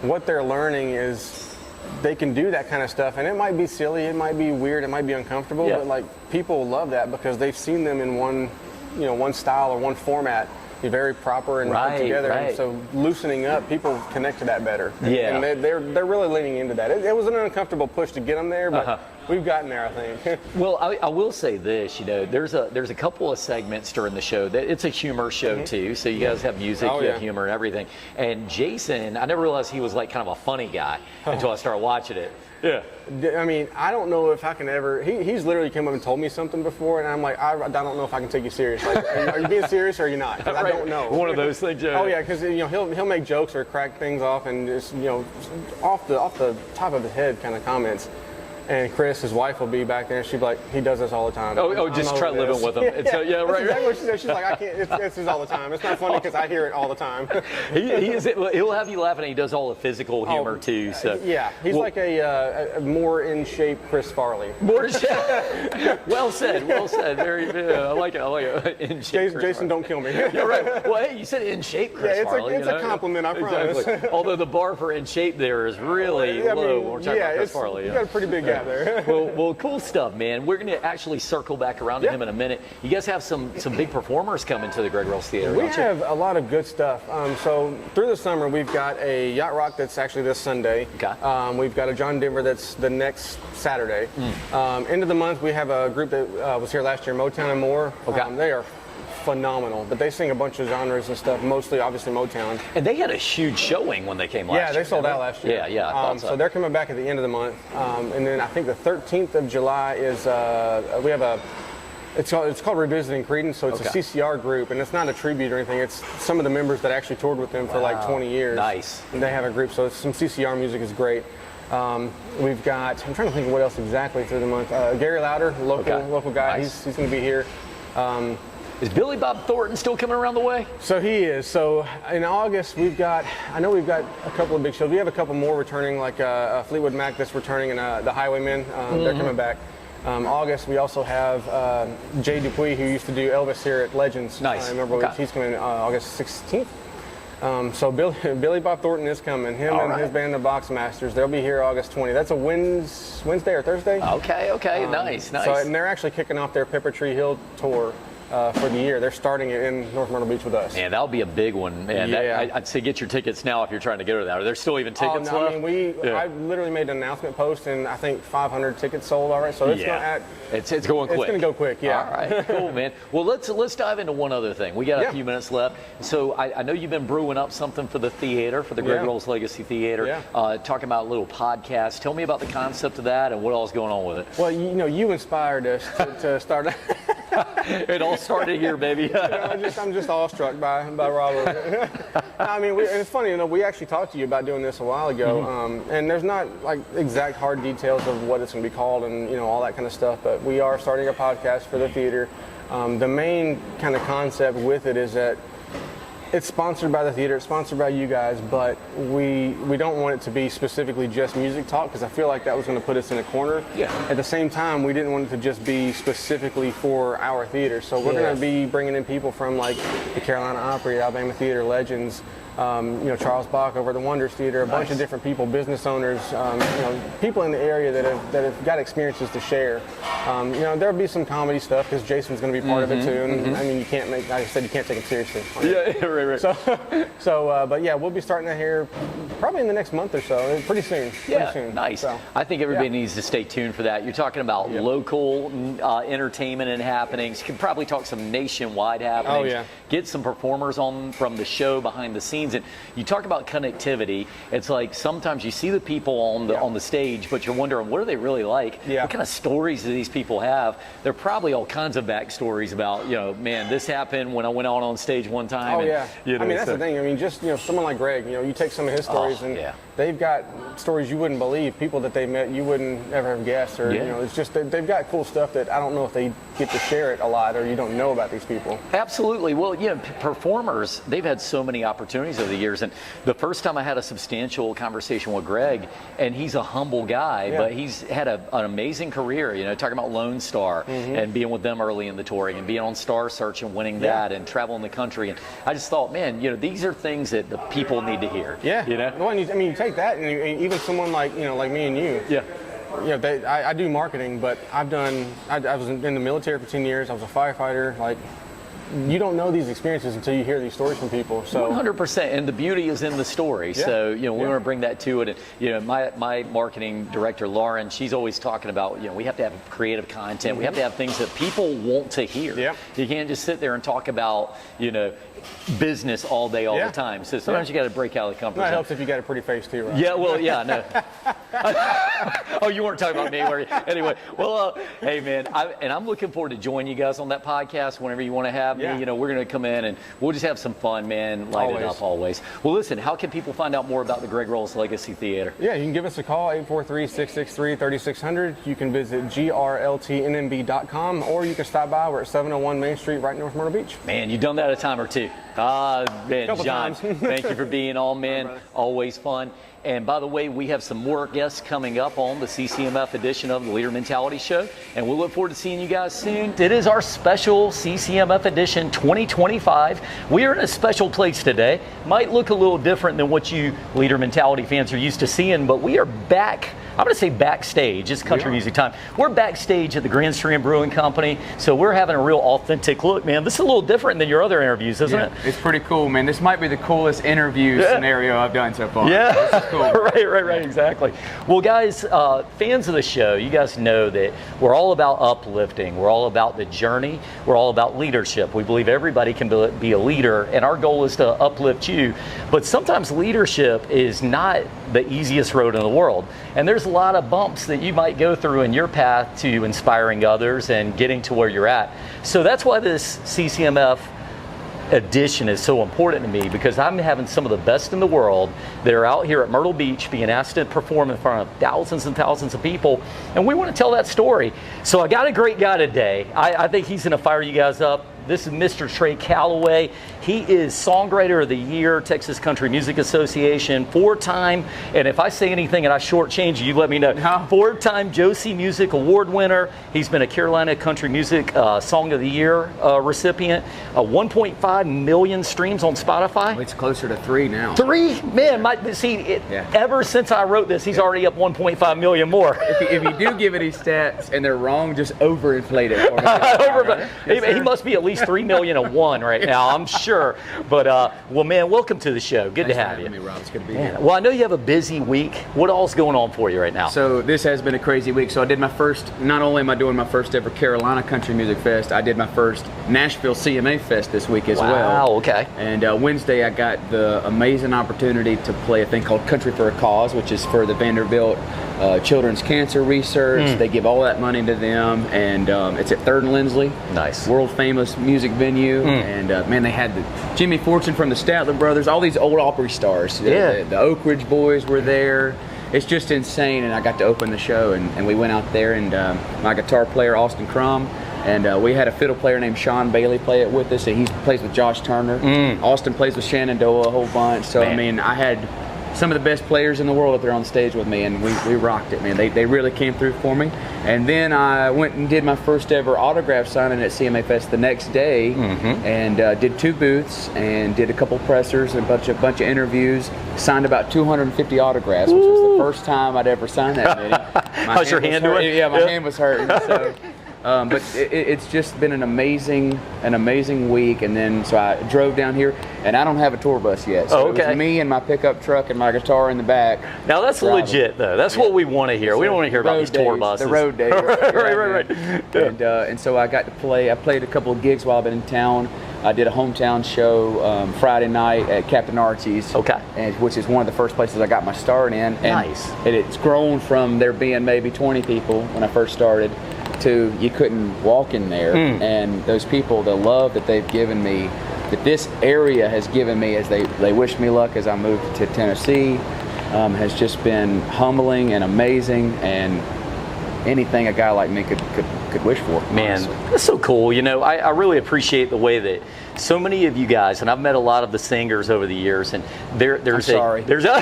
What they're learning is they can do that kind of stuff, and it might be silly, it might be weird, it might be uncomfortable, but like people love that because they've seen them in one style or one format. Be very proper and put together, and so loosening up, people connect to that better. And they're really leaning into that. It was an uncomfortable push to get them there, but we've gotten there, I think. Well, I will say this, you know, there's a couple of segments during the show that it's a humor show too. So you guys have music, you have humor and everything. And Jason, I never realized he was like kind of a funny guy until I started watching it. I mean, I don't know if I can ever. He's literally come up and told me something before, and I'm like, I don't know if I can take you serious. Like, are you being serious or are you not? Because I don't know. One of those things. Oh yeah, because you know he'll make jokes or crack things off, and just off the top of his head kind of comments. And Chris, his wife, will be back there, and she'd be like, he does this all the time. Oh, just try living with him. Yeah, So, yeah, right. Exactly what she said. She's like, I can't, this is all the time. It's not funny because I hear it all the time. He'll have you laughing, and he does all the physical humor too. So yeah, he's like a more in shape Chris Farley. More in shape. Well said. Very I like it. In shape. Jason, don't kill me. Yeah, right. Well, hey, you said in shape, Chris Farley. It's a compliment, I promise. Exactly. Although the bar for in shape there is really low. When we're talking about Chris Farley. You got a pretty big gap there. Well, cool stuff, man. We're going to actually circle back around to him in a minute. You guys have some big performers coming to the Greg Rose Theater. We have a lot of good stuff. So through the summer, we've got a Yacht Rock that's actually this Sunday. Okay. We've got a John Denver that's the next Saturday. End of the month, we have a group that was here last year, Motown and More. Okay. They are phenomenal, but they sing a bunch of genres and stuff, mostly obviously Motown. And they had a huge showing when they came last year. Yeah, they sold out last year. Yeah, I thought so. So they're coming back at the end of the month. And then I think the 13th of July is, we have it's called Revisiting Creedence, so it's a CCR group, and it's not a tribute or anything. It's some of the members that actually toured with them for like 20 years. Nice. And they have a group, so some CCR music is great. We've got, I'm trying to think of what else exactly through the month. Gary Louder, local guy, Nice. he's going to be here. Is Billy Bob Thornton still coming around the way? So he is. So in August, I know we've got a couple of big shows. We have a couple more returning, like Fleetwood Mac that's returning, and the Highwaymen, they're coming back. August, we also have Jay Dupuis, who used to do Elvis here at Legends. Nice. I remember he's coming August 16th. So Billy Bob Thornton is coming. Him and his band, the Box Masters, they'll be here August 20. That's a Wednesday or Thursday. Okay. Nice. So, and they're actually kicking off their Pepper Tree Hill tour. For the year. They're starting it in North Myrtle Beach with us. Man, that'll be a big one. Man, I'd say get your tickets now if you're trying to go to that. Are there still even tickets left? I mean, I literally made an announcement post, and I think 500 tickets sold already. So it's going quick. It's going to go quick. Yeah. All right. Cool, man. Well, let's dive into one other thing. We got a few minutes left. So I know you've been brewing up something for the theater, for the Greg Rose Legacy Theater. Yeah. Talking about a little podcast. Tell me about the concept of that and what all's going on with it. Well, you inspired us to start. It all started here, baby. I'm just awestruck by Robert. I mean, and it's funny, we actually talked to you about doing this a while ago, and there's not like exact hard details of what it's going to be called and all that kind of stuff. But we are starting a podcast for the theater. The main kind of concept with it is that it's sponsored by the theater, it's sponsored by you guys, but we don't want it to be specifically just music talk, because I feel like that was going to put us in a corner. Yeah. At the same time, we didn't want it to just be specifically for our theater. So we're going to be bringing in people from like the Carolina Opry, Alabama Theater, Legends, Charles Bach over at the Wonders Theater, a bunch of different people, business owners, people in the area that have got experiences to share. There'll be some comedy stuff because Jason's going to be part of it too. And I mean, like I said, you can't take it seriously. Yeah, right. But yeah, we'll be starting that here probably in the next month or so, pretty soon. Nice. So, I think everybody needs to stay tuned for that. You're talking about local entertainment and happenings. You can probably talk some nationwide happenings. Oh, yeah. Get some performers on from the show behind the scenes. And you talk about connectivity. It's like sometimes you see the people on the stage, but you're wondering, what are they really like? Yeah. What kind of stories do these people have? There are probably all kinds of backstories about, man, this happened when I went out on stage one time. Oh, yeah. I mean, that's the thing. I mean, just, someone like Greg, you take some of his stories and they've got stories you wouldn't believe, people that they met you wouldn't ever have guessed, or, it's just, they've got cool stuff that I don't know if they get to share it a lot, or you don't know about these people. Absolutely. Well, performers, they've had so many opportunities over the years. And the first time I had a substantial conversation with Greg, and he's a humble guy, but he's had an amazing career, talking about Lone Star and being with them early in the touring and being on Star Search and winning that and traveling the country. And I just thought, man, these are things that the people need to hear. Yeah. Well, I mean, you take that, and even someone like, like me and you. Yeah. I do marketing, but I was in the military for 10 years. I was a firefighter. Like, you don't know these experiences until you hear these stories from people. So 100%, and the beauty is in the story. So we want to bring that to it. And my marketing director Lauren, she's always talking about we have to have creative content. We have to have things that people want to hear. Yeah. You can't just sit there and talk about business all day, all the time. So sometimes you got to break out of the comfort zone. That helps if you got a pretty face too, right? Yeah, well, yeah, no. Oh, you weren't talking about me, were you? Anyway, well, hey, man, I'm looking forward to joining you guys on that podcast whenever you want to have me. Yeah. You know, we're going to come in and we'll just have some fun, man. Light it up always. Well, listen, how can people find out more about the Greg Rolls Legacy Theater? Yeah, you can give us a call, 843-663-3600. You can visit grltnmb.com, or you can stop by. We're at 701 Main Street, right north Myrtle Beach. Man, you've done that a time or two. Man, Couple John, times. thank you for being on, man. Always fun. And by the way, we have some more guests coming up on the CCMF edition of the Leader Mentality Show, and we'll look forward to seeing you guys soon. It is our special CCMF edition 2025. We are in a special place today. Might look a little different than what you Leader Mentality fans are used to seeing, but we are back. I'm going to say backstage. It's country music time. We're backstage at the Grand Strand Brewing Company, so we're having a real authentic look, man. This is a little different than your other interviews, isn't it? It's pretty cool, man. This might be the coolest interview scenario I've done so far. Yeah, this is cool. right, exactly. Well, guys, fans of the show, you guys know that we're all about uplifting. We're all about the journey. We're all about leadership. We believe everybody can be a leader, and our goal is to uplift you. But sometimes leadership is not the easiest road in the world. And there's a lot of bumps that you might go through in your path to inspiring others and getting to where you're at. So that's why this CCMF edition is so important to me, because I'm having some of the best in the world that are out here at Myrtle Beach being asked to perform in front of thousands and thousands of people, and we want to tell that story. So I got a great guy today. I think he's going to fire you guys up. This is Mr. Trey Calloway. He is Songwriter of the Year, Texas Country Music Association, 4-time, and if I say anything and I shortchange you, let me know. No. 4-time Josie Music Award winner. He's been a Carolina Country Music Song of the Year recipient. 1.5 million streams on Spotify. It's closer to 3 now. 3? Man, ever since I wrote this, he's already up 1.5 million more. If you do give any stats and they're wrong, just overinflate it for me. He must be at least 3 million and one right now, I'm sure. But well, man, welcome to the show. Good to have you. Me, Rob. It's good to be here. Well, I know you have a busy week. What all's going on for you right now? So this has been a crazy week. So I did my first, not only am I doing my first ever Carolina Country Music Fest, I did my first Nashville CMA Fest this week as well. Wow, okay. And Wednesday I got the amazing opportunity to play a thing called Country for a Cause, which is for the Vanderbilt Children's Cancer Research. They give all that money to them, and it's at 3rd and Lindsley. Nice. World famous music venue. And man, they had the Jimmy Fortune from the Statler Brothers, all these old Opry stars. The Oak Ridge Boys were there. It's just insane, and I got to open the show, and we went out there, and my guitar player, Austin Crum, and we had a fiddle player named Sean Bailey play it with us, and he plays with Josh Turner. Austin plays with Shenandoah a whole bunch. So, man. I mean, I had some of the best players in the world up there on stage with me, and we rocked it, man. They really came through for me. And then I went and did my first ever autograph signing at CMA Fest the next day, and did 2 booths and did a couple pressers and a bunch of interviews. Signed about 250 autographs, which was the first time I'd ever signed that many. How's your hand doing? Yeah, my hand was hurting. So. But it's just been an amazing week, and then so I drove down here, and I don't have a tour bus yet. So it was me and my pickup truck and my guitar in the back. Now that's legit, though. That's what we want to hear. We don't want to hear about these tour buses. The road days. right. And so I got to play. I played a couple of gigs while I've been in town. I did a hometown show Friday night at Captain Archie's, which is one of the first places I got my start in. And nice. It's grown from there being maybe 20 people when I first started to you couldn't walk in there. And those people, the love that they've given me, that this area has given me as they wish me luck as I moved to Tennessee, has just been humbling and amazing, and anything a guy like me could wish for. Man, honestly. That's so cool. You know, I really appreciate the way that so many of you guys, and I've met a lot of the singers over the years, and there's sorry. There's a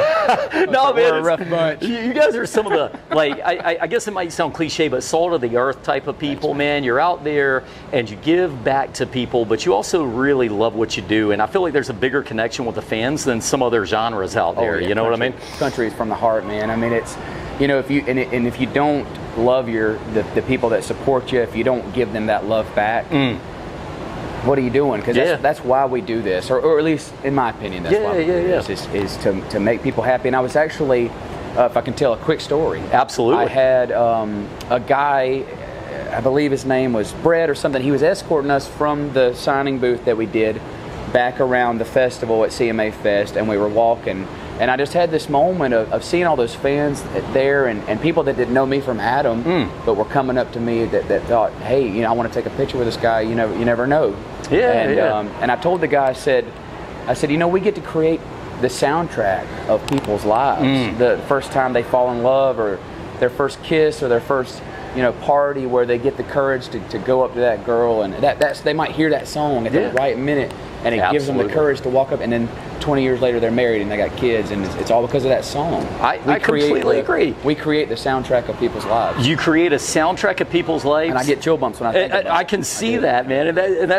no, man, we're a rough bunch. You guys are some of the, like, I guess it might sound cliche, but salt of the earth type of people. Thanks, man. You're out there and you give back to people, but you also really love what you do, and I feel like there's a bigger connection with the fans than some other genres out there. You know what I mean? Country is from the heart, man. I mean, it's, you know, if you don't love the people that support you, if you don't give them that love back, what are you doing? Because that's why we do this, or at least in my opinion, that's why we do this, is to make people happy. And I was actually, if I can tell a quick story. Absolutely. I had a guy, I believe his name was Brett or something. He was escorting us from the signing booth that we did back around the festival at CMA Fest, and we were walking, And I just had this moment of seeing all those fans there and people that didn't know me from Adam, but were coming up to me that thought, hey, you know, I want to take a picture with this guy. You know, you never know. And I told the guy, I said, you know, we get to create the soundtrack of people's lives. The first time they fall in love, or their first kiss, or their first, you know, party where they get the courage to go up to that girl, and that's they might hear that song at the right minute, and it gives them the courage to walk up, and then 20 years later they're married and they got kids, and it's all because of that song. I completely agree. We create the soundtrack of people's lives. You create a soundtrack of people's lives, and I get chill bumps when I think about it. I can see that, man, and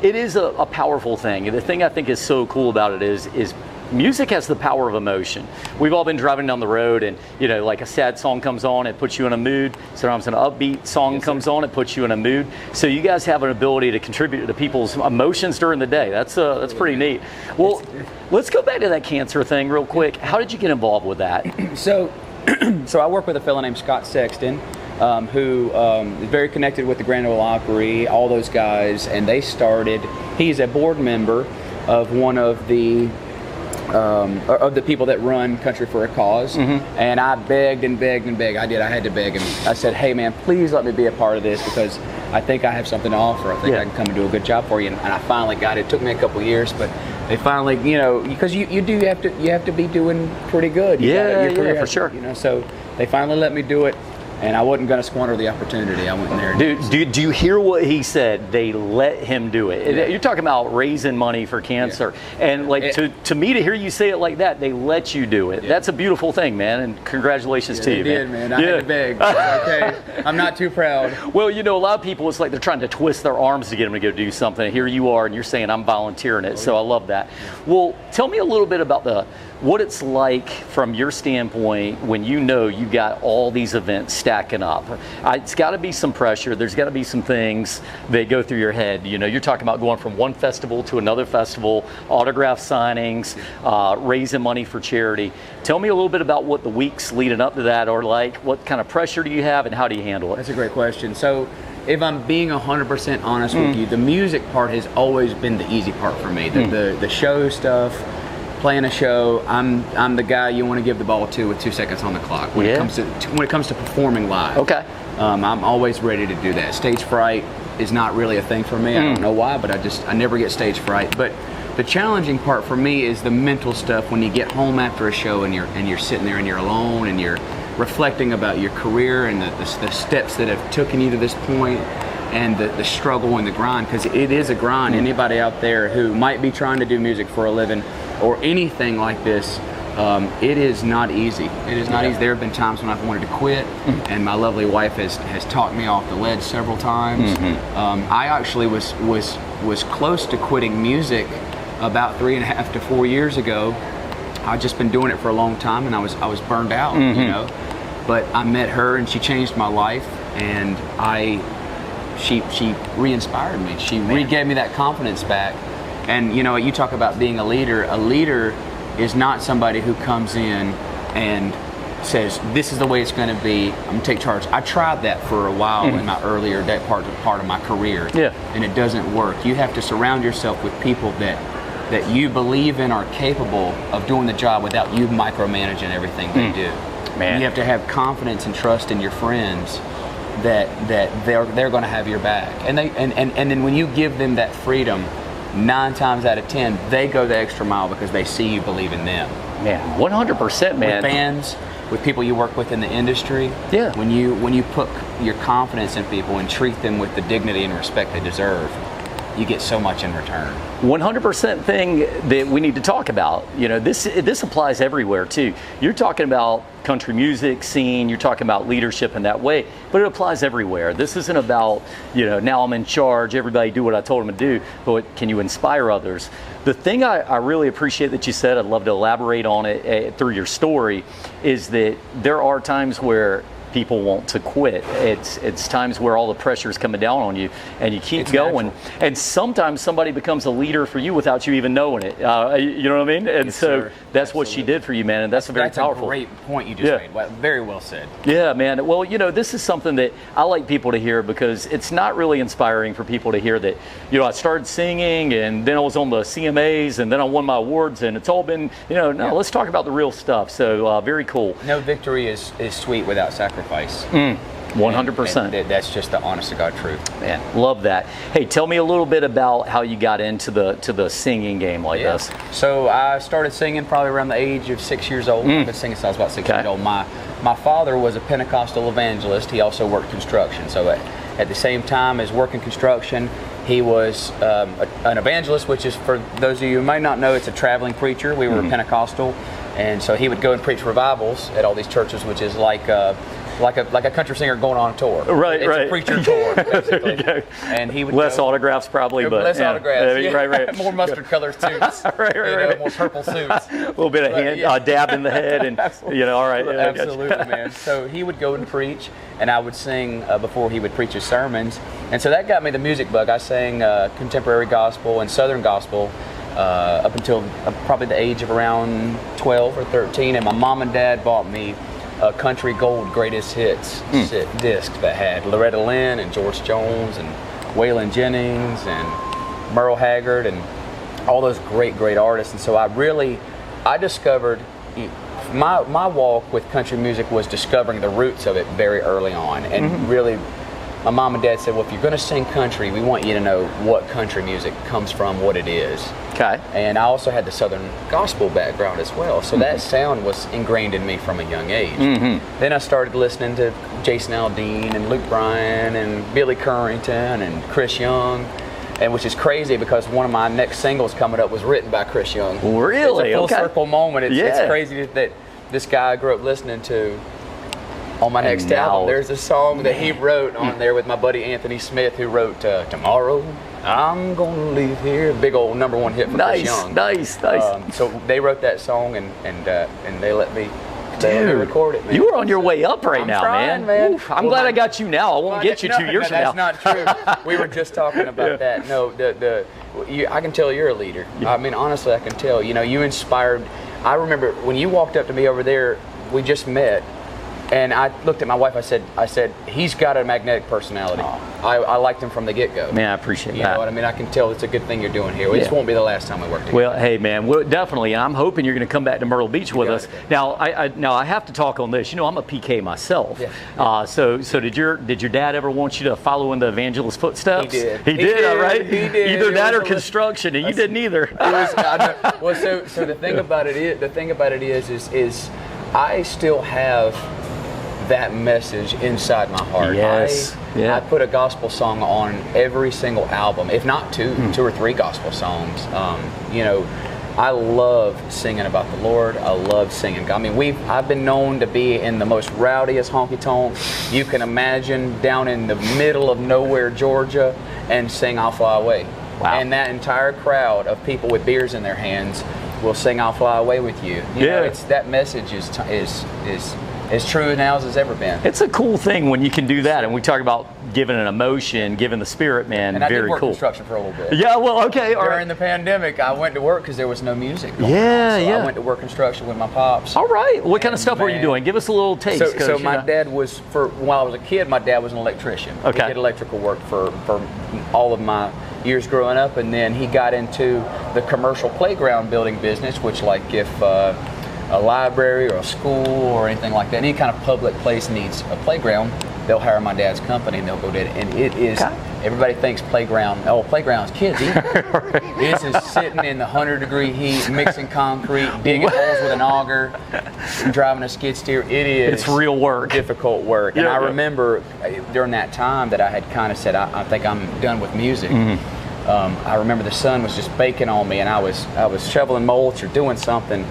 it is a powerful thing. And the thing I think is so cool about it is music has the power of emotion. We've all been driving down the road, and you know, like a sad song comes on, it puts you in a mood. Sometimes an upbeat song comes on, it puts you in a mood. So you guys have an ability to contribute to people's emotions during the day. That's pretty neat. Well, let's go back to that cancer thing real quick. How did you get involved with that? So I work with a fellow named Scott Sexton, who is very connected with the Grand Ole Opry, all those guys, and they started. He's a board member of one of the people that run Country for a Cause, and I begged and begged and begged. I had to beg him. I said, hey man, please let me be a part of this, because I think I have something to offer. I think I can come and do a good job for you. And I finally got it. It took me a couple of years, but they finally, you know, because you have to be doing pretty good. For sure. You know, so they finally let me do it. And I wasn't going to squander the opportunity. I went in there. Do you hear what he said? They let him do it. Yeah. You're talking about raising money for cancer. Yeah. And like to me, to hear you say it like that, they let you do it. Yeah. That's a beautiful thing, man. And congratulations to you, man. I had to beg. Okay. I'm not too proud. Well, you know, a lot of people, it's like they're trying to twist their arms to get them to go do something. Here you are, and you're saying, I'm volunteering it. So I love that. Well, tell me a little bit about what it's like from your standpoint when you know you got all these events stacking up. It's got to be some pressure. There's got to be some things that go through your head. You know, you're talking about going from one festival to another festival, autograph signings, raising money for charity. Tell me a little bit about what the weeks leading up to that are like. What kind of pressure do you have, and how do you handle it? That's a great question. So, if I'm being 100% honest with you, the music part has always been the easy part for me. The show stuff, playing a show, I'm the guy you want to give the ball to with 2 seconds on the clock when it comes to performing live. Okay. I'm always ready to do that. Stage fright is not really a thing for me. I don't know why, but I never get stage fright. But the challenging part for me is the mental stuff when you get home after a show and you're sitting there and you're alone and you're reflecting about your career and the steps that have taken you to this point, and the struggle and the grind, because it is a grind. Anybody out there who might be trying to do music for a living or anything like this, it is not easy. It is not easy. There have been times when I've wanted to quit, and my lovely wife has talked me off the ledge several times. I actually was close to quitting music about 3.5 to 4 years ago. I'd just been doing it for a long time, and I was burned out, you know. But I met her, and she changed my life, and she re-inspired me. She re-gave me that confidence back. And you know, you talk about being a leader. A leader is not somebody who comes in and says, this is the way it's going to be, I'm going to take charge. I tried that for a while in my earlier part of my career, and it doesn't work. You have to surround yourself with people that you believe in are capable of doing the job without you micromanaging everything they do. Man. You have to have confidence and trust in your friends that they're going to have your back, and then when you give them that freedom, 9 times out of 10 they go the extra mile because they see you believe in them. Man, 100%, man. With bands, with people you work with in the industry, when you put your confidence in people and treat them with the dignity and respect they deserve, you get so much in return. 100% thing that we need to talk about. You know, this applies everywhere too. You're talking about country music scene, you're talking about leadership in that way, but it applies everywhere. This isn't about, you know, now I'm in charge, everybody do what I told them to do, but can you inspire others? The thing I really appreciate that you said, I'd love to elaborate on it through your story, is that there are times where people want to quit. It's times where all the pressure is coming down on you, and you keep going. Natural. And sometimes somebody becomes a leader for you without you even knowing it. You know what I mean? And yes, so sir. that's Absolutely. what she did for you, man. And that's very powerful. A great point you just made. Well, very well said. Yeah, man. Well, you know, this is something that I like people to hear, because it's not really inspiring for people to hear that, you know, I started singing and then I was on the CMAs and then I won my awards, and it's all been, you know, no, let's talk about the real stuff. So very cool. No victory is sweet without sacrifice. 100%. And that's just the honest to God truth. Man, love that. Hey, tell me a little bit about how you got into the singing game like this. So I started singing probably around the age of 6 years old. I've been singing since I was about 6 years old. My father was a Pentecostal evangelist. He also worked construction. So at the same time as working construction, he was an evangelist, which is, for those of you who might not know, it's a traveling preacher. We were Pentecostal, and so he would go and preach revivals at all these churches, which is like a country singer going on a tour. Right, it's a preacher tour, basically. And he would less autographs probably, but less autographs. Yeah. Right. More mustard colored suits. right. More purple suits. A little bit of dab in the head, and you know, all right. Yeah, absolutely, man. So he would go and preach, and I would sing before he would preach his sermons, and so that got me the music bug. I sang contemporary gospel and Southern gospel up until probably the age of around 12 or 13, and my mom and dad bought me Country Gold Greatest Hits disc that had Loretta Lynn and George Jones and Waylon Jennings and Merle Haggard and all those great artists. And so I discovered my walk with country music was discovering the roots of it very early on. And really, my mom and dad said, well, if you're going to sing country, we want you to know what country music comes from, what it is. Okay. And I also had the Southern gospel background as well, so that sound was ingrained in me from a young age. Then I started listening to Jason Aldean and Luke Bryan and Billy Currington and Chris Young, and which is crazy because one of my next singles coming up was written by Chris Young. Really? It's a full circle moment. It's crazy that this guy I grew up listening to, on my next album, there's a song that he wrote on there with my buddy Anthony Smith, who wrote "Tomorrow I'm Gonna Leave Here," big old #1 hit for Chris Young. Nice. So they wrote that song, and they let me record it, man. You were on your way up right now, trying, man. I'm glad I got you now. I won't get you 2 years from now. That's not true. We were just talking about that. No, I can tell you're a leader. I mean, honestly, I can tell. You know, you inspired. I remember when you walked up to me over there. We just met. And I looked at my wife. I said, he's got a magnetic personality. I liked him from the get-go. Man, I appreciate that. You know what I mean? I can tell it's a good thing you're doing here. This won't be the last time we work together. Well, hey, man, definitely. And I'm hoping you're going to come back to Myrtle Beach with us. Now, I have to talk on this. You know, I'm a PK myself. Yeah. So did your dad ever want you to follow in the evangelist's footsteps? He did. He did. All right. He did. Either that or construction, and you didn't either. Well, so the thing about it is I still have that message inside my heart. Yes. I put a gospel song on every single album, if not two or three gospel songs. You know, I love singing about the Lord. I love singing. I mean, I've been known to be in the most rowdiest honky tonk you can imagine, down in the middle of nowhere, Georgia, and sing "I'll Fly Away." Wow. And that entire crowd of people with beers in their hands will sing "I'll Fly Away" with you. You know, that message is as true now as it's ever been. It's a cool thing when you can do that, and we talk about giving an emotion, giving the spirit, man. And I very did work cool. construction for a little bit. Yeah, well, okay, all right. During the pandemic, I went to work because there was no music. I went to work construction with my pops. All right. What kind of stuff were you doing? Give us a little taste. So my dad was, while I was a kid, my dad was an electrician. Okay. He did electrical work for all of my years growing up, and then he got into the commercial playground building business, which, like, if a library or a school or anything like that, any kind of public place needs a playground, they'll hire my dad's company and they'll go do it. And it is, everybody thinks playground's kids eat. This is sitting in the 100-degree heat, mixing concrete, digging holes with an auger, driving a skid steer. It's real work. Difficult work. And I remember during that time that I had kind of said, I think I'm done with music. I remember the sun was just baking on me, and I was shoveling mulch or doing something,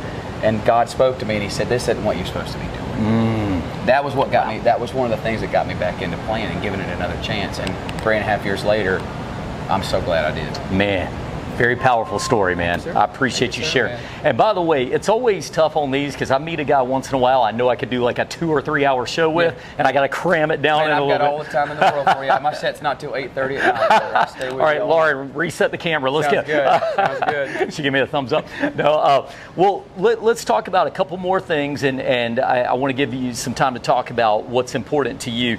and God spoke to me and he said, "This isn't what you're supposed to be doing." That was what got me. That was one of the things that got me back into playing and giving it another chance. And 3.5 years later, I'm so glad I did. Man, Very powerful story, man. Yes, I appreciate you sharing. Man. And by the way, it's always tough on these because I meet a guy once in a while I know I could do like a 2 or 3 hour show with, and I got to cram it down in a I've little got bit. all the time in the world for you. My set's not till 8:30 at night. So I stay with All you right, Lauren, reset the camera. Let's Sounds get. good. Sounds good. She gave me a thumbs up. No, well, let's talk about a couple more things, and I want to give you some time to talk about what's important to you.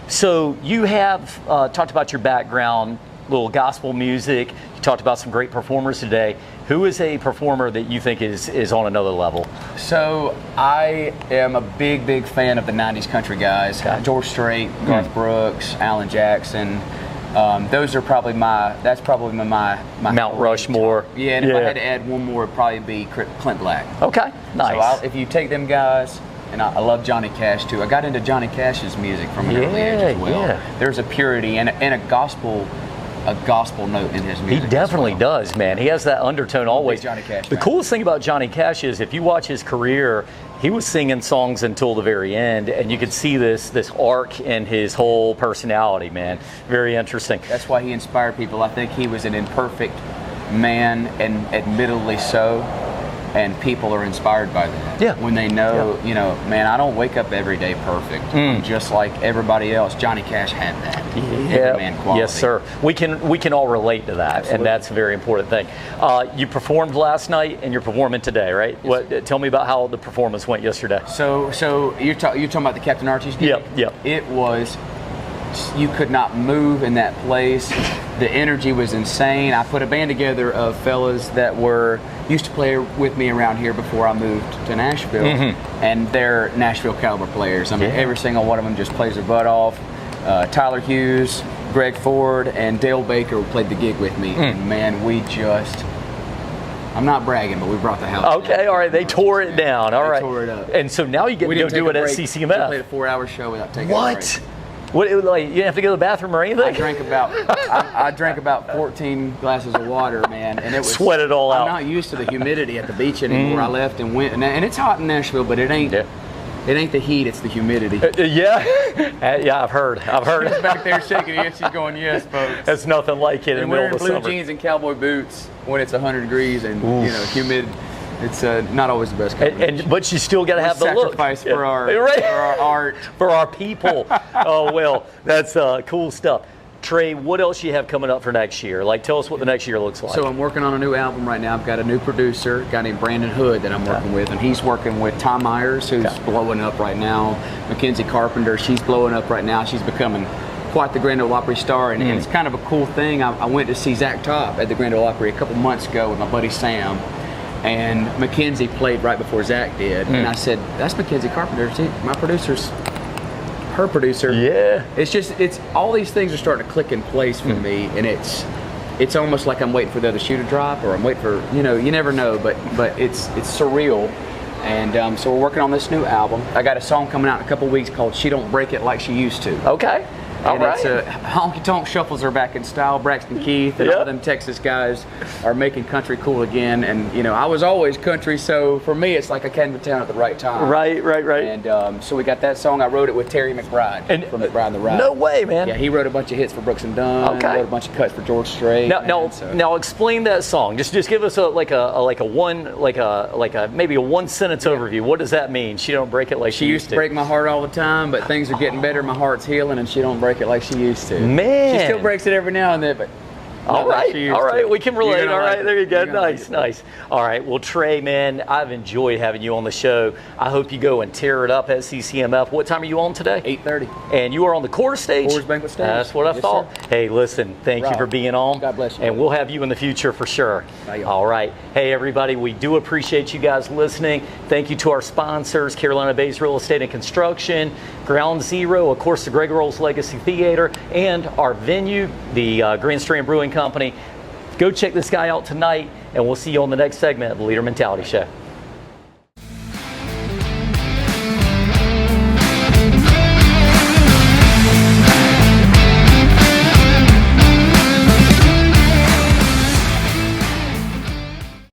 So you have talked about your background, little gospel music. You talked about some great performers today. Who is a performer that you think is on another level? So I am a big fan of the 90s country guys. Okay. George Strait, Garth Brooks, Alan Jackson. Those are probably my Mount Rushmore. Yeah, and if I had to add one more, it'd probably be Clint Black. Okay, nice. So if you take them guys, and I love Johnny Cash too. I got into Johnny Cash's music from an early age as well. Yeah. There's a purity and a gospel note in his music. He definitely as well. does, man. He has that undertone always. Johnny Cash The fan. coolest thing about Johnny Cash is if you watch his career, he was singing songs until the very end, and you could see this arc in his whole personality, man. Very interesting. That's why he inspired people. I think he was an imperfect man, and admittedly so, and people are inspired by that. Yeah. When they know, you know, man, I don't wake up every day perfect. I'm just like everybody else. Johnny Cash had that. Everyman quality. Yes, sir. We can all relate to that, Absolutely. and that's a very important thing. You performed last night, and you're performing today, right? Yes, Tell me about how the performance went yesterday. So you're talking about the Captain Archie's gig? Yep. It was, you could not move in that place. The energy was insane. I put a band together of fellas that used to play with me around here before I moved to Nashville, and they're Nashville caliber players. I mean, every single one of them just plays their butt off. Tyler Hughes, Greg Ford, and Dale Baker played the gig with me. And man, I'm not bragging, but we brought the house Okay, down. all right. They tore it down. All right. Tore it up. And so now you get to go do it at We CCMF. played a 4-hour show without taking a What? break. What? Like you didn't have to go to the bathroom or anything? I drank about 14 glasses of water, man, and it was Sweat it all out. I'm not used to the humidity at the beach anymore. I left and went, and it's hot in Nashville, but it ain't. Yeah. It ain't the heat; it's the humidity. Yeah, I've heard. She's back there shaking her head. She's going, "Yes, folks." That's nothing like it in And the middle wearing of the blue summer. jeans and cowboy boots when it's 100 degrees and humid. It's not always the best combination. But you still got to have the look. Sacrifice for our Right. for our art. For our people. Oh, well, that's cool stuff. Trey, what else you have coming up for next year? Like, tell us what the next year looks like. So I'm working on a new album right now. I've got a new producer, a guy named Brandon Hood that I'm working with, and he's working with Tom Myers, who's blowing up right now. Mackenzie Carpenter, she's blowing up right now. She's becoming quite the Grand Ole Opry star, and it's kind of a cool thing. I went to see Zach Top at the Grand Ole Opry a couple months ago with my buddy Sam, and Mackenzie played right before Zach did, and I said, "That's Mackenzie Carpenter. See, my producer's her producer." Yeah. It's all these things are starting to click in place for me, and it's almost like I'm waiting for the other shoe to drop, or I'm waiting for, you never know, but it's surreal. And so we're working on this new album. I got a song coming out in a couple weeks called "She Don't Break It Like She Used to." Okay. All And right. it's honky tonk shuffles are back in style. Braxton Keith and all them Texas guys are making country cool again. And I was always country, so for me it's like I came to town at the right time. Right. And so we got that song. I wrote it with Terry McBride from McBride and the Ride. No way, man. Yeah, he wrote a bunch of hits for Brooks and Dunn. Okay. Wrote a bunch of cuts for George Strait. Now explain that song. Just give us maybe a one sentence overview. What does that mean? She don't break it like She used to break my heart all the time, but things are getting better. My heart's healing, and she don't break it like she used to. Man. She still breaks it every now and then, but All right, we can relate. All right, there you go. Nice. Nice. All right, well, Trey, man, I've enjoyed having you on the show. I hope you go and tear it up at CCMF. What time are you on today? 8:30. And you are on the Coors stage? Coors Banquet stage. That's what I Yes, thought. sir. Hey, listen, thank you Right. for being on. God bless you. And we'll have you in the future for sure. Bye, y'all. All right. Hey, everybody, we do appreciate you guys listening. Thank you to our sponsors, Carolina Bays Real Estate and Construction, Ground Zero, of course, the Greg Rolls Legacy Theater, and our venue, the Grand Strand Brewing Company. Go check this guy out tonight, and we'll see you on the next segment of the Leader Mentality Show.